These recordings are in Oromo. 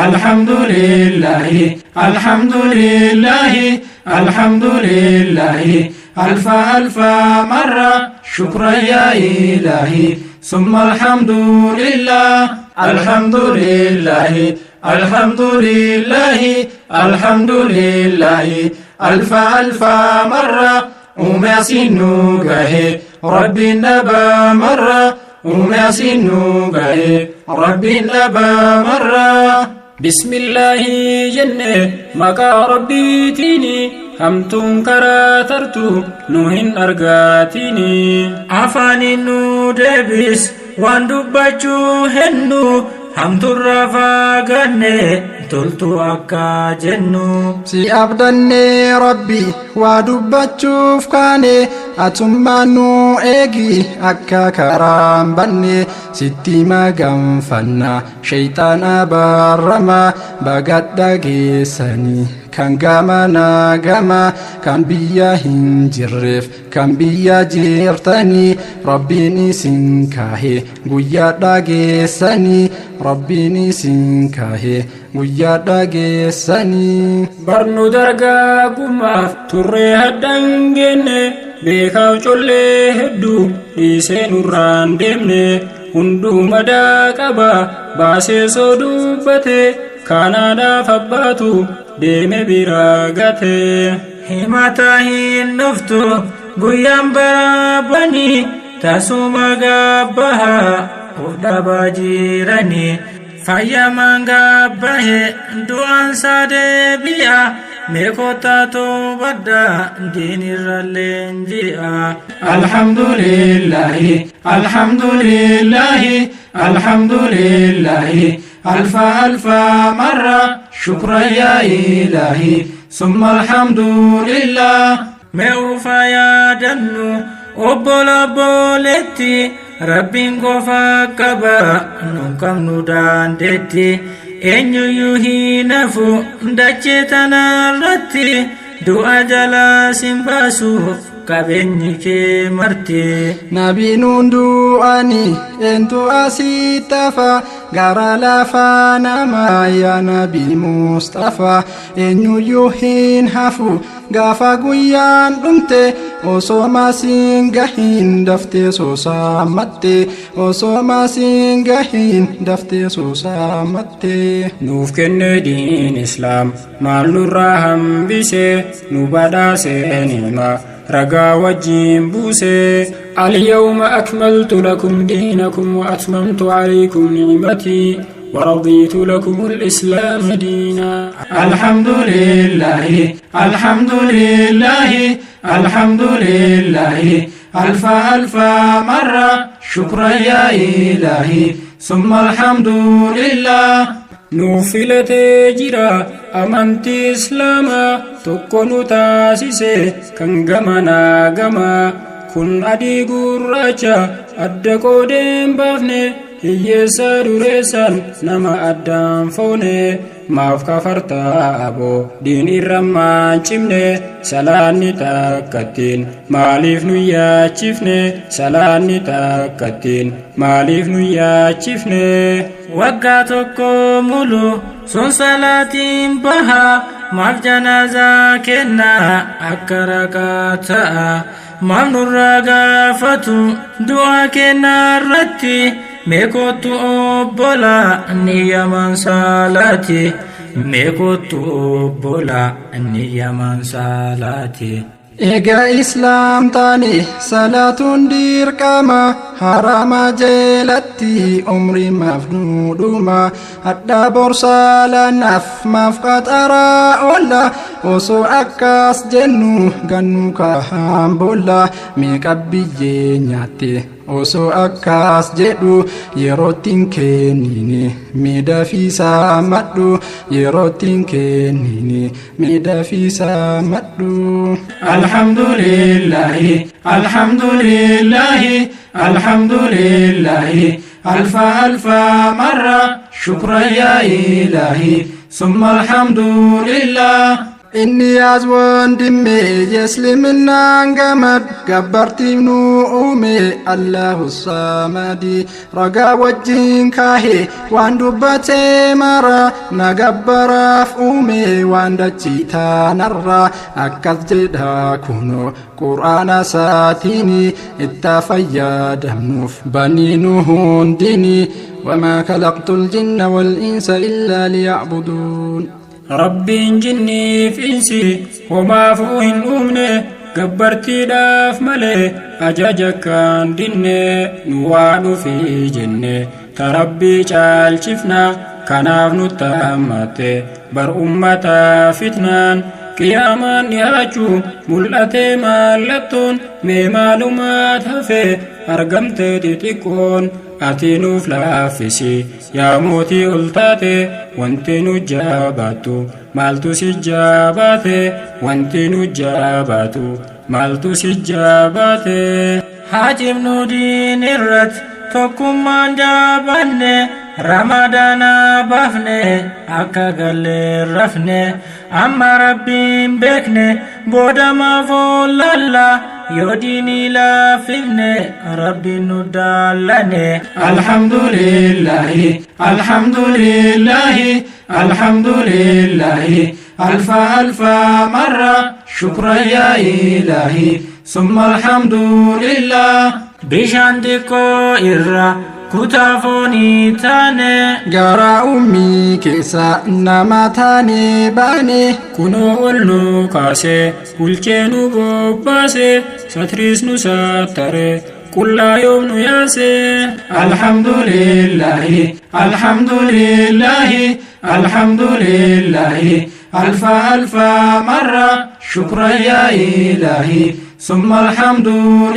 الحمد لله الحمد لله الحمد لله ألف ألف مرة شكرا يا إلهي ثم الحمد لله الحمد لله الحمد لله الحمد لله ألف ألف مرة وما سنوغه ربي النبى مرة وما سنوغه ربي النبى مرة بسم الله جنة مقا ربي تيني همتون كراترتو نوهن أرغاتيني عفاني نو دبس وان دبجو هنو همتو الرفاقني تلتو أكا جنو سي أبدني ربي ودبجو فكاني أتمانو إيجي أكا كرام بني ستي ما غنفنا شيطان أبرما بغد داقيساني كان غامنا غاما كان بيا هنجرف كان بيا جيرتاني ربي نسنكاهي قويا داقيساني ربي نسنكاهي قويا داقيساني برنو درقا قماف تري هدنجن بيكاو چولي هدو ديسين الران دمني هندو مدا قبا باسي سودو بته كانادا فباتو ديم براغته همتا هين نفتو قيام برابني تاسو مغابها قدبا جيراني فايا مغابه دوان ساده بيا ميكوتا تو بدا دين الرلنجيا الحمد لله الحمد لله الحمد لله ألف ألف مرة شكرا يا إلهي ثم الحمد لله موفى يا دنو أبولا بولتي ربين قفا كبا نكم ندان دتي إن يوهي نفو دجتنا رتي دعا جلا سنباسو kabeenyi kee martee nabiinuun du'anii eentu asii tafa gara lafaa namaa yaa nabii Mustafa eenyuyyuu hin hafu gaafa guyyaan dhumte osoo maasiin gahiin daftee soosaamatte osoo maasiin gahiin daftee soosaamatte nuuf kenne diin islaam maal nurraa hambisee nu badhaasee nimaa رقا وجين بوسي اليوم أكملت لكم دينكم وأتممت عليكم نعمتي ورضيت لكم الإسلام دينا الحمد لله الحمد لله الحمد لله ألف ألف مرة شكرا يا إلهي ثم الحمد لله نوفلت جرا أمنتي إسلاما تكونو تاسيسي كان غمانا غما كن أدي قراجا أدكو دين بافني هيسا دوريسان نما أدام فوني maaf kafartaa aboo diin irrammaan cimne salaanni takkattiin maaliif nu yaachifne salaanni takkattiin maaliif nu yaachifne waggaa tokko mulu sun salaatiin baha maaf janaazaa kennaa akka rakaa ta'a maaf nurraa gaafatu du'aa kennaa irratti meekootu obbola niyyaman salaati meekootu obbola niyyaman salaati eega islaam taane salaatuun dirqama harama jeelatti umrii maaf nuudhuma adda borsaalanaaf maaf qaxaraa oolla osoo akkas jennu gannu kahaan boolla meeqa biyyee nyaatte osoo akkas jedhu yerootiin kennine miidhafiisaa madhu yerootiin kennine miidhafiisaa madhu alhamdulillahi alhamdulillahi alhamdulillahi alfa alfa marra shukran ya ilahi summa alhamdulillah inni as wandime yeslimina gamad gabbartiif nu uume Allahu samadi ragaa wajjin kaahe waan dubbate mara nagabbaraaf uume waan dachii taanarra akkas jedha kuno qur'aana saatini itti fayyadamnuuf baniinu hundini وما خلقت الجن والإنس إلا ليعبدون ربين جني في إنسي وما فوهن أمني قبرتي داف ملي أجاجك كان دني نوان في جني تربي جال شفنا كناف نتامت بر أمتا فتنان قيامان ياجو ملأتي مالتون مي معلومات هفي أرقمت تتكون أتينوف لافسي يا موتي ألتاتي وانتي نجاباتو مالتو سجاباتي وانتي نجاباتو مالتو سجاباتي حاجم نودين الرد توكم من جابني رمضانا بفني أكا قل رفني أما ربي بكني بودا ما فول الله يوديني لا فيني ربي ندالني الحمد لله الحمد لله الحمد لله ألف ألف مرة شكرا يا إلهي ثم الحمد لله بشاندكو إرّا كتافوني تاني غرا أمي كيسا نما تاني باني كنو أولنو كاسي ولكينو بوباسي ستريس نساتري كل يوم نياسي الحمد لله الحمد لله الحمد لله ألف ألف مرة شكرا يا إلهي ثم الحمد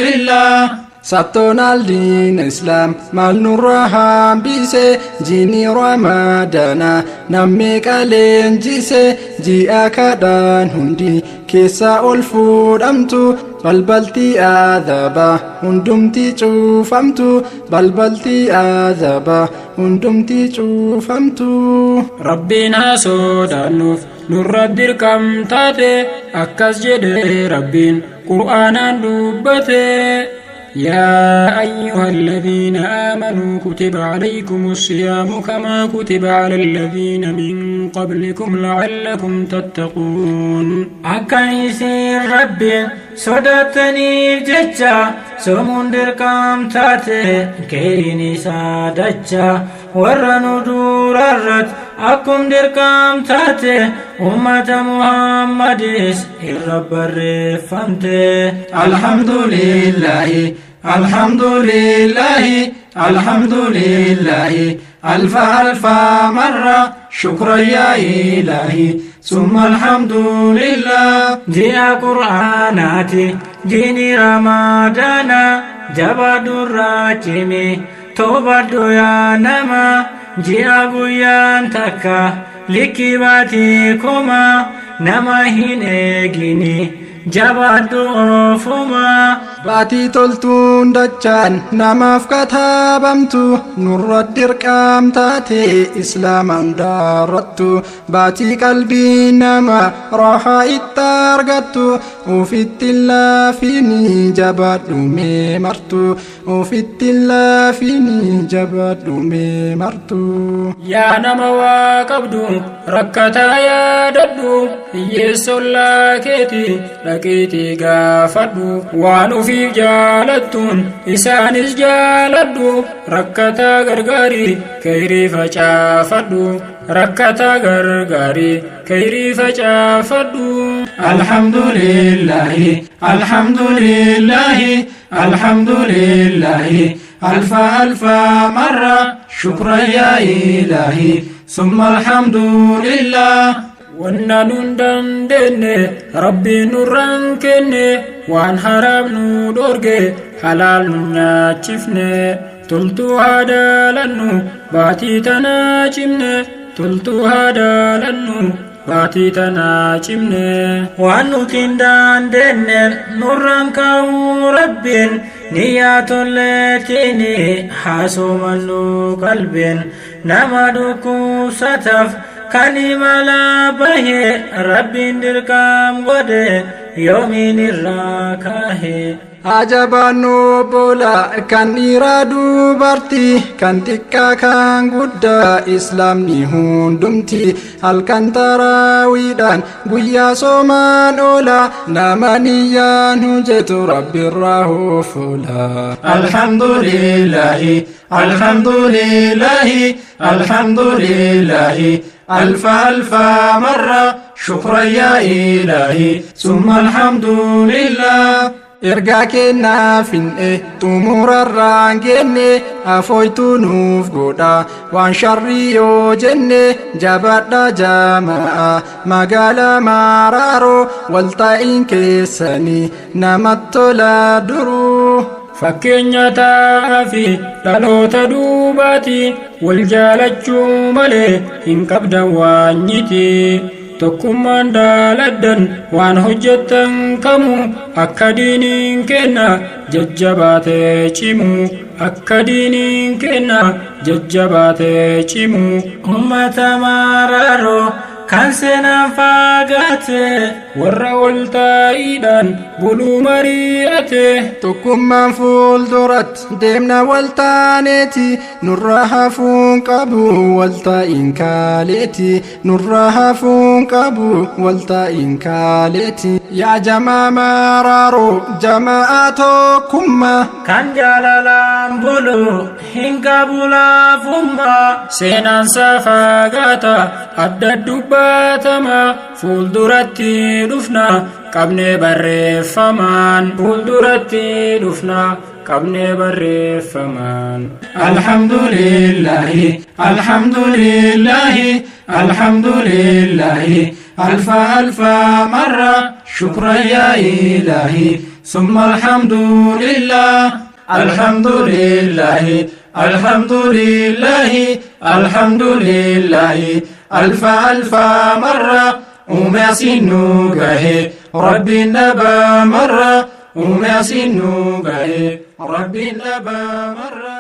لله ساتونا الدين إسلام مال نورها بيسي جيني رمضانا نميك ألين جيسي جي أكادان هندي كيسا ألفود أمتو بلبلتي آذابا هندمتي شوفمتو بلبلتي آذابا هندمتي شوفمتو ربنا سودانوف نور الدركم تاتي أكاس جدي ربين قرآنا دبتي يا أيها الذين آمنوا كتب عليكم الصيام كما كتب على الذين من قبلكم لعلكم تتقون أكا يسير ربي صدتني ججا سمون دركم تاتي كيريني سادجا ورنو دور الرد أكم دركم تاتي أمة محمدس الرب الرفمتي الحمد لله الحمد لله الحمد لله ألف ألف مرة شكرا يا إلهي ثم الحمد لله جاء قرآناتي جيني رمضانا جباد الراجمي توبادو يا نما جاء بيان تكا لكباتي كما نما هنجيني jabaaddu oofuma baatii toltuun dachaan namaaf kataabamtu nurra dirqamtaate islaamaan daarattu baatii qalbii nama raahaa itti argattu ufitti laafini jabaadhu mee martu ufitti laafini jabaadhu mee martu yaa nama waa qabdu rakkataa yaadadhu hiyyeessollaa keeti dhaqeetii gaafadhu waan ufiif jaalattuun isaanis jaaladhu rakkataa gargaarii kayrii facaafadhu rakkataa gargaarii kayrii facaafadhu alhamdulillahi alhamdulillahi alhamdulillahi alfa alfa marra shukran ya ilahi ثم الحمد لله wanna nun dandenne rabbi nurran kenne waan haram nu dorge halal nu nyaachifne tultu hadalannu baatii tana cimne tultu hadalannu baatii tana cimne waan nutin dandenne nurran kaa'u rabbin niyyatolletini haasumannu qalbin nama dhukkubsataaf كلمة به رب دركم قد يومين الراكاه Ajabanu bola kan iradu barti kan tikka kan gudda Islam ni hundumti halkan tarawidan guyya soman ola namaniyan hujatu rabbir rahufula alhamdulillahi alhamdulillahi alhamdulillahi alfa alfa marra shukran ya ilahi summa alhamdulillah Erga kenna fin'e tumurarraan genne afoytu nuuf godha waan sharrii yoo jenne jabadha jama'a magaala Maraaroo walta'iin keessanii namatti tola duruu. Fakkeenya taa'aafi dhaloota duubaati wal jaalachuu malee hin qabdan waanyiti. Tokkummaan daaladdan waan hojjettan kamu akka diiniin kenna jajjabaatee cimu akka diiniin kenna jajjabaatee cimu. Ummata Maraaroo kan seenaan fagaate warra ol taa'iidhaan buluu mari'ate tokkummaan fuulduratti deemna wal taaneeti nurra hafuun qabu wal taa'iin kaaleeti nurra hafuun qabu wal taa'iin kaaleeti yaa jamaa Maraaroo jamaa tokkummaa kan jaalalaan bulu hin qabu laafummaa seenaan fagaata adda dubbatama fuulduratti dhufna qabnee barreeffamaan fuulduratti dhufna qabnee barreeffamaan. Alhamdulillahi alhamdulillahi alhamdulillahi alfa alfa marra shukran ya ilahi summa alhamdulillah alhamdulillahi alhamdulillahi alhamdulillahi alfa alfa marra ومعسينو قاهي ربي النبا مرة ومعسينو قاهي ربي النبا مرة